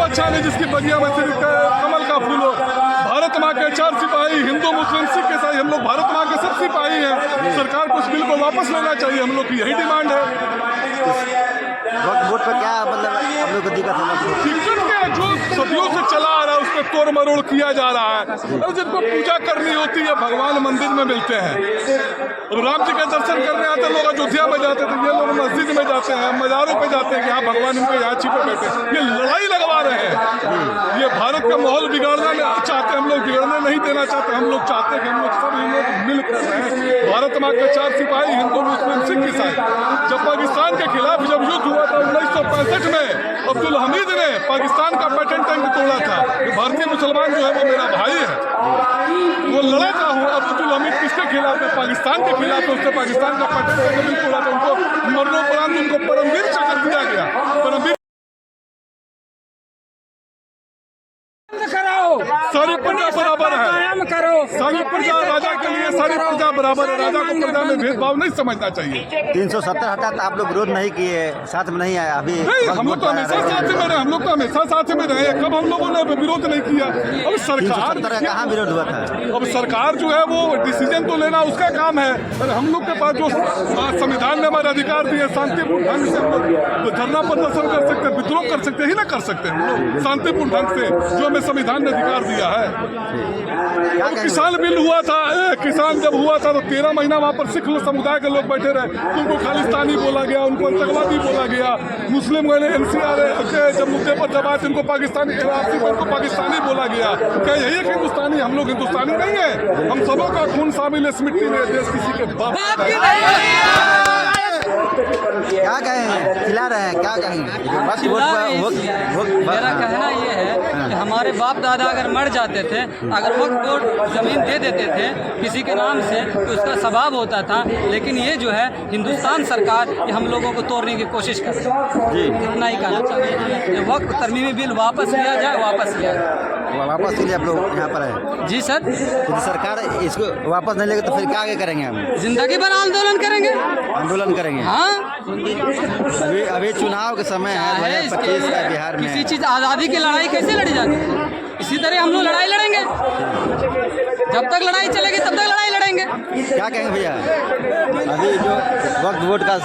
अच्छा नहीं जिसकी बगिया में सिर्फ कमल का फूल हो। भारत माँ के 4 सिपाही, हिंदू मुस्लिम सिख ईसाई, हम लोग भारत माँ के सब सिपाही हैं। सरकार को इस बिल को वापस लेना चाहिए, हम लोग की यही डिमांड है। वक्त वोट पर क्या मतलब आप लोग को दिक्कत है? दिक्कत क्या है, जो सदियों से चला आ रहा है उस पर तोड़ मरोड़ किया जा रहा है। और जिनको पूजा करनी होती है भगवान मंदिर में मिलते हैं। अब राम जी के दर्शन करने आते लोग अयोध्या में जाते थे, ये लोग मस्जिद में जाते हैं, मज़ारों पे जाते हैं कि हाँ भगवान इनके यहाँ छिपे बैठे। ये लड़ाई लगवा रहे हैं, ये भारत का माहौल बिगाड़ना चाहते हैं। हम लोग बिगड़ने नहीं देना चाहते, हम लोग चाहते हैं कि हम लोग सब लोग मिल कर रहे हैं। भारत माँ के 4 सिपाही, हिंदू मुस्लिम सिख ईसाई। जब पाकिस्तान के खिलाफ जब युद्ध हुआ था 1965 में, अब्दुल हमीद ने पाकिस्तान का पैटर्न टैंक तोड़ा था। भारतीय मुसलमान जो है वो मेरा भाई है, वो लड़ा था हूँ। अब्दुल हमीद किसके खिलाफ है? पाकिस्तान के खिलाफ है। उसने पाकिस्तान का पैटर्न टैंक भी तोड़ा था। उनको मरणोपरांत उनको परमवीर चक्र दिया गया। परमवीर सारी प्रजा बराबर है, सारी प्रजा राजा के लिए सारी प्रजा बराबर है। राजा को प्रजा में भेदभाव नहीं समझना चाहिए। 370 हटा तो आप लोग विरोध नहीं किए, साथ में नहीं आया अभी? नहीं, हम लोग तो हमेशा साथ में रहे, हम लोग तो हमेशा साथ में रहे। कब हम लोगों ने विरोध नहीं किया? अब सरकार कहाँ विरोध हुआ था? अब सरकार जो है वो डिसीजन तो लेना उसका काम है। पर हम लोग के पास जो संविधान ने हमारे अधिकार दिए, शांतिपूर्ण ढंग से हम लोग धरना प्रदर्शन कर सकते, विद्रोह कर सकते, ही ना कर सकते हम लोग शांतिपूर्ण ढंग से, जो हमें संविधान ने अधिकार दिया है। तो किसान बिल हुआ था, किसान जब हुआ था तो 13 महीना वहाँ पर सिख समुदाय के लोग बैठे रहे। उनको खालिस्तानी बोला गया, उनको आतंकवादी बोला गया। मुस्लिम NCR के जब मुद्दे पर दबाए उनको पाकिस्तानी उनको पाकिस्तानी बोला गया। क्या यही है हिंदुस्तानी? हम लोग हिंदुस्तानी नहीं है, हम सबों का खून शामिल है इस मिट्टी में। देश किसी के बाप क्या कहेंगे? खिला रहे हैं, क्या कहेंगे? बस मेरा कहना ये है कि हमारे बाप दादा अगर मर जाते थे, अगर वक्त वोट जमीन दे देते थे किसी के नाम से तो उसका स्वभाव होता था। लेकिन ये जो है हिंदुस्तान सरकार ये हम लोगों को तोड़ने की कोशिश कर रही है जी, इतना ही कहना चाहिए। ये वक्त तरमीमी बिल वापस लिया जाए, वापस लिया जाए। वापस के लिए आप लोग यहाँ पर है? जी सर, यदि सरकार इसको वापस नहीं लेगी तो फिर क्या आगे करेंगे हम? जिंदगी भर आंदोलन करेंगे। आंदोलन करेंगे? हाँ, अभी चुनाव के समय है 2025 का बिहार में। किसी चीज आज़ादी की लड़ाई कैसे लड़ी जाती है? इसी तरह हम लोग लड़ाई लड़ेंगे, जब तक लड़ाई चलेगी तब तक लड़ाई लड़ेंगे। क्या कहेंगे भैया, अभी जो वक्त वोट का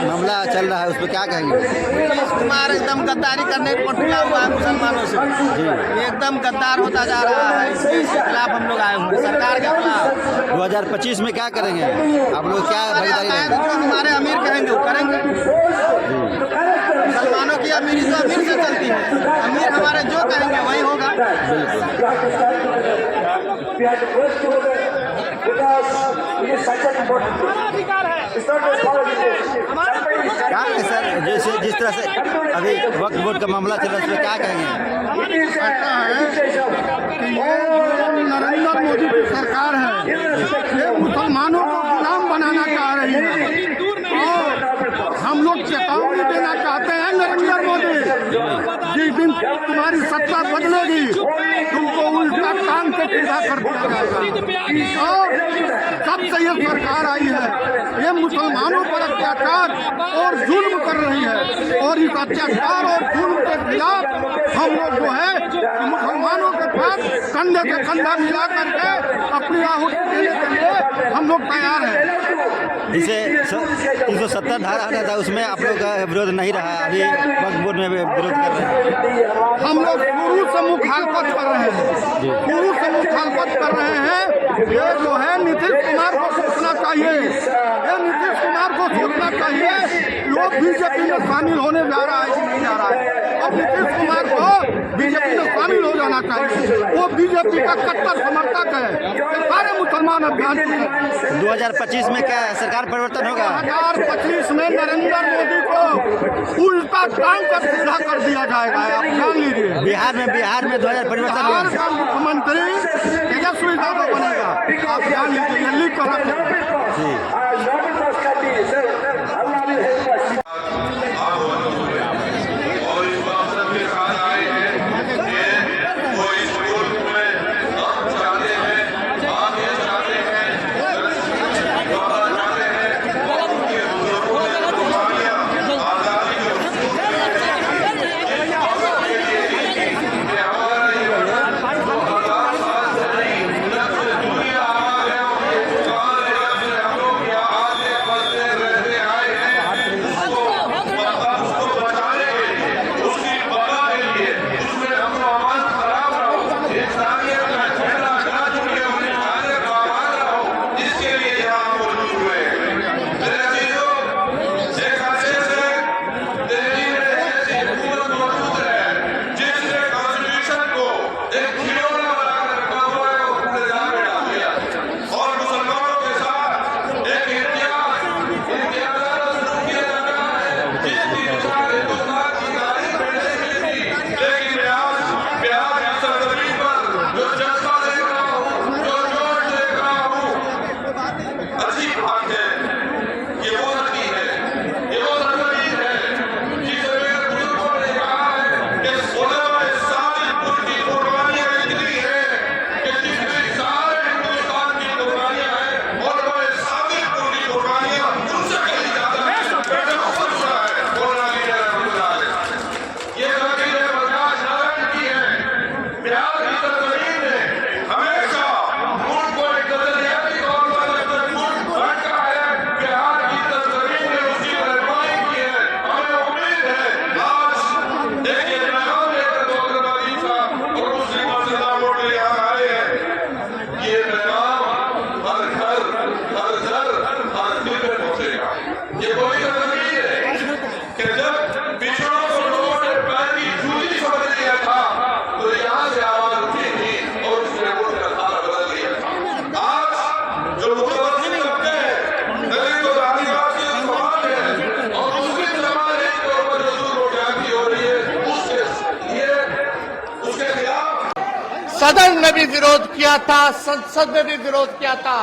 मामला चल रहा है उस पर क्या कहेंगे? नीतीश कुमार एकदम गद्दारी करने पर तुला हुआ है मुसलमानों से जी, एकदम गद्दार होता जा रहा है। इसके खिलाफ हम लोग आए हुए सरकार के खिलाफ। 2025 में क्या करेंगे आप लोग? क्या भागीदारी? जो हमारे अमीर कहेंगे वो करेंगे। मुसलमानों की अमीरी तो अमीर से चलती है, अमीर हमारे जो कहेंगे वही होगा। क्या है सर, जैसे जिस तरह से अभी वक्त वोट का मामला चल रहा है उसमें क्या कहेंगे? ऐसा है कि ये नरेंद्र मोदी की सरकार है, ये मुसलमानों को गुलाम बनाना चाह रही है। और हम लोग चेतावनी देना चाहते हैं नरेंद्र मोदी, जिस दिन तुम्हारी सत्ता बदलेगी तुमको उल्टा कान से सीधा कर दिया जाएगा। और जब से ये सरकार आई है ये मुसलमानों पर अत्याचार और जुल्म कर रही है, और इस अत्याचार और जुल्म के खिलाफ हम लोग जो है मुसलमानों के साथ कंधे से कंधा मिला करके अपनी आहुति देने के लिए हम लोग तैयार हैं। जिसे 370 धारा आता था उसमें आप लोग का विरोध नहीं रहा, अभी वक्त वोट में विरोध कर रहे हैं? हम लोग शुरू से मुखालफत कर रहे हैं, शुरू से मुखालफत कर रहे हैं। ये जो है नीतीश कुमार को सोचना चाहिए, ये नीतीश कुमार को सोचना चाहिए वो बीजेपी में शामिल होने जा रहा है कि नहीं जा रहा है। अब नीतीश कुमार को बीजेपी में शामिल हो जाना चाहिए, वो बीजेपी का कट्टर समर्थक है। सारे मुसलमान अभियान 2025 में क्या सरकार परिवर्तन होगा? 2025 में नरेंद्र मोदी को उल्टा टांग कर सीधा कर दिया जाएगा, आप जान लीजिए। बिहार में 2000 परिवर्तन होगा। बिहार का मुख्यमंत्री तेजस्वी यादव बनेगा, आप जान लीजिए, ये लिख कर रखें। सदन में भी विरोध किया था, संसद में भी विरोध किया था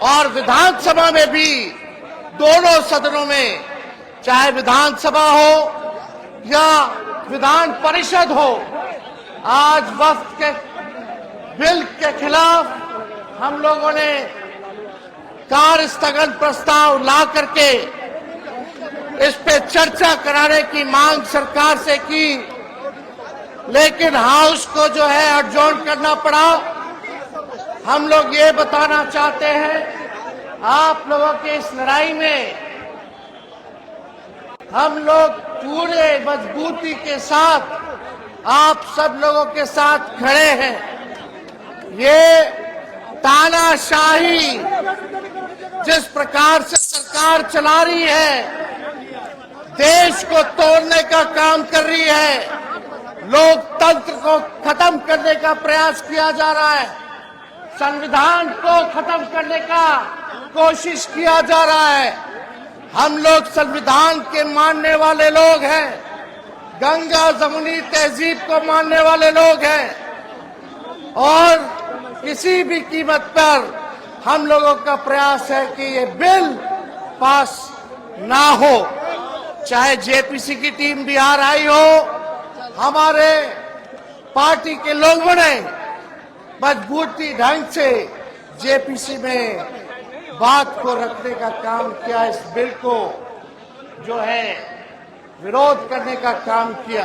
और विधानसभा में भी, दोनों सदनों में, चाहे विधानसभा हो या विधान परिषद हो, आज वक्फ के बिल के खिलाफ हम लोगों ने कार्य स्थगन प्रस्ताव ला करके इस पे चर्चा कराने की मांग सरकार से की, लेकिन हाउस को जो है एडजॉर्न करना पड़ा। हम लोग ये बताना चाहते हैं, आप लोगों की इस लड़ाई में हम लोग पूरे मजबूती के साथ आप सब लोगों के साथ खड़े हैं। ये तानाशाही जिस प्रकार से सरकार चला रही है, देश को तोड़ने का काम कर रही है, लोकतंत्र को खत्म करने का प्रयास किया जा रहा है, संविधान को खत्म करने का कोशिश किया जा रहा है। हम लोग संविधान के मानने वाले लोग हैं, गंगा जमुनी तहजीब को मानने वाले लोग हैं और किसी भी कीमत पर हम लोगों का प्रयास है कि ये बिल पास ना हो। चाहे जेपीसी की टीम बिहार आई हो, हमारे पार्टी के लोगों ने मजबूती ढंग से जेपीसी में बात को रखने का काम किया, इस बिल को जो है विरोध करने का काम किया।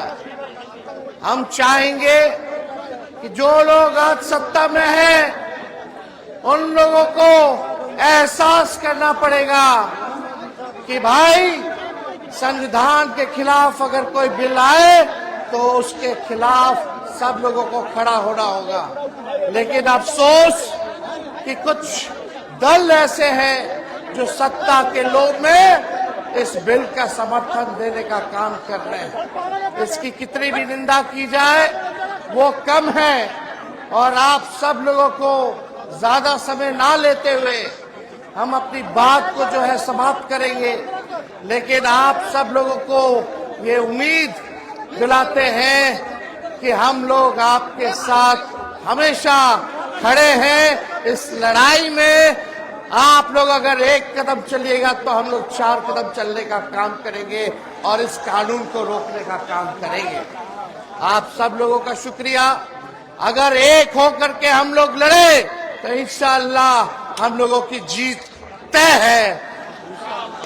हम चाहेंगे कि जो लोग आज सत्ता में हैं, उन लोगों को एहसास करना पड़ेगा कि भाई संविधान के खिलाफ अगर कोई बिल आए तो उसके खिलाफ सब लोगों को खड़ा होना होगा। लेकिन अफसोस कि कुछ दल ऐसे हैं जो सत्ता के लोभ में इस बिल का समर्थन देने का काम कर रहे हैं। इसकी कितनी भी निंदा की जाए वो कम है और आप सब लोगों को ज्यादा समय ना लेते हुए हम अपनी बात को जो है समाप्त करेंगे। लेकिन आप सब लोगों को ये उम्मीद दिलाते हैं कि हम लोग आपके साथ हमेशा खड़े हैं। इस लड़ाई में आप लोग अगर एक कदम चलिएगा तो हम लोग 4 कदम चलने का काम करेंगे और इस कानून को रोकने का काम करेंगे। आप सब लोगों का शुक्रिया। अगर एक होकर के हम लोग लड़े तो इंशाअल्लाह हम लोगों की जीत तय है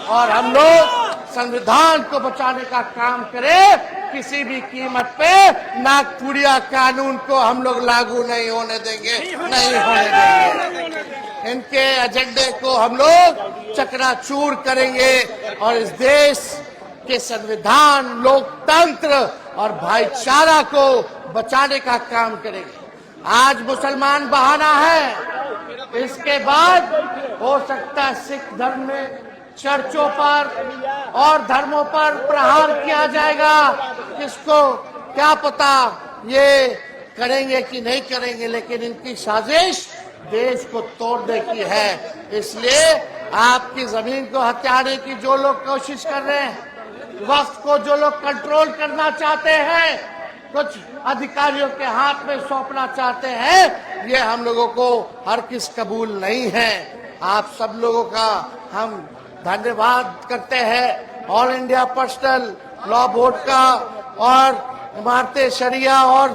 और हम लोग संविधान को बचाने का काम करें। किसी भी कीमत पे नागपुरिया कानून को हम लोग लागू नहीं होने देंगे, नहीं होने देंगे। इनके एजेंडे को हम लोग चकनाचूर करेंगे और इस देश के संविधान, लोकतंत्र और भाईचारा को बचाने का काम करेंगे। आज मुसलमान बहाना है, इसके बाद हो सकता है सिख धर्म में चर्चों पर और धर्मों पर प्रहार किया जाएगा। किसको क्या पता ये करेंगे कि नहीं करेंगे, लेकिन इनकी साजिश देश को तोड़ने की है। इसलिए आपकी जमीन को हथियाने की जो लोग कोशिश कर रहे हैं, वक्त को जो लोग कंट्रोल करना चाहते हैं, कुछ अधिकारियों के हाथ में सौंपना चाहते हैं, ये हम लोगों को हरगिज़ कबूल नहीं है। आप सब लोगों का हम धन्यवाद करते हैं। All India personal law board का और इमारत शरिया और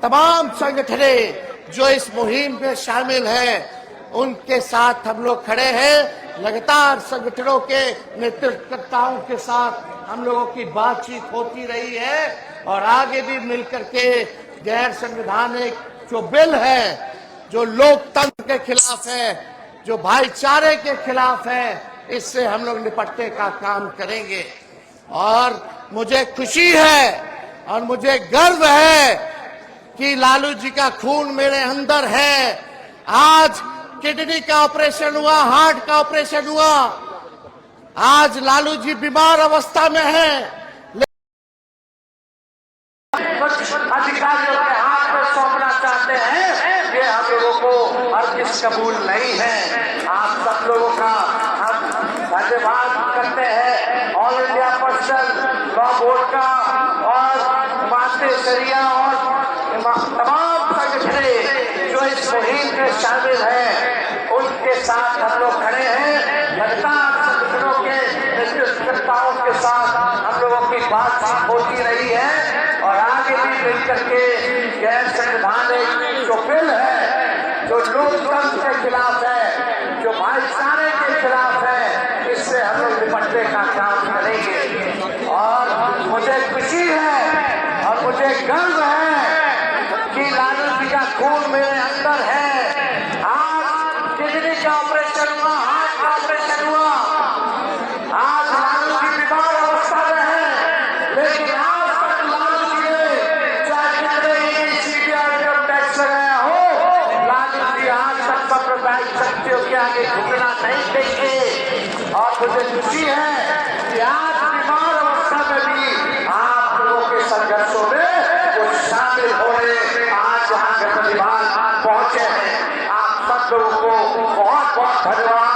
तमाम संगठनें जो इस मुहिम में शामिल हैं, उनके साथ हम लोग खड़े हैं। लगातार संगठनों के नेतृत्वकर्ताओं के साथ हम लोगों की बातचीत होती रही है और आगे भी मिलकर के गैर संवैधानिक जो बिल है, जो लोकतंत्र के खिलाफ है, जो भाईचारे के खिलाफ है, इससे हम लोग निपटने का काम करेंगे। और मुझे खुशी है और मुझे गर्व है कि लालू जी का खून मेरे अंदर है। आज किडनी का ऑपरेशन हुआ, हार्ट का ऑपरेशन हुआ, आज लालू जी बीमार अवस्था में हैं। अधिकारियों के हाथ में सौंपना चाहते हैं, ये हम लोगों को हरगिज़ कबूल नहीं है। आप सब लोगों का हम धन्यवाद करते हैं। All India personal law board का और इमारत शरिया और तमाम मुहिम में शामिल हैं उनके साथ हम लोग खड़े हैं। लगातार संगठनों के नेतृत्वकर्ताओं के साथ हम लोगों की बातचीत होती रही है और आगे भी मिलकर के गैर संवैधानिक जो बिल है, जो लोकतंत्र के खिलाफ है, जो भाईचारे के खिलाफ है, इससे हम लोग निपटने का काम करेंगे। और मुझे खुशी है और मुझे गर्व है कि लालू जी का खून मेरे अंदर है। आज किडनी का ऑपरेशन हुआ, हार्ट का ऑपरेशन हुआ, आज लालू जी बीमार अवस्था में है, लेकिन आज तक लालू जी ने चाहे सीबीआई इनकम टैक्स लगाया हो, लालू जी आज तक सांप्रदायिक शक्तियों के आगे झुकना नहीं देंगे। और मुझे खुशी है कि आज बीमार अवस्था में भी आप लोगों के संघर्षों में वो शामिल होने आज यहाँ के प्रतिभाग पहुंचे हैं। आप सब लोगों को बहुत बहुत धन्यवाद।